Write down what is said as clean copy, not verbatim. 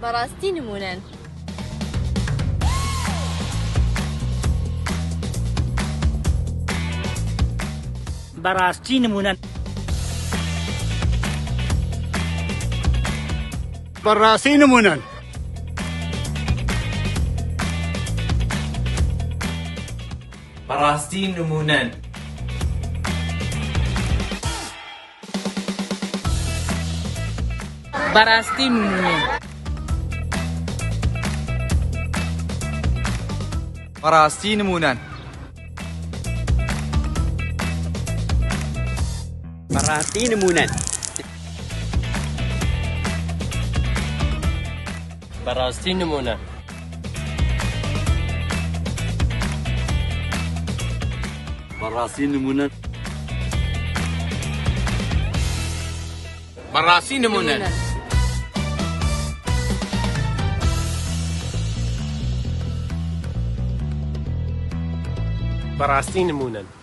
Barasti numunen. Barasti numunen. براسي نمونا. براستي نمونان. Barasti numunen. براستي نمونان. Barasti numunen. Barasti numunen. Barasti numunen. براستي نمونان. Barasti numunen.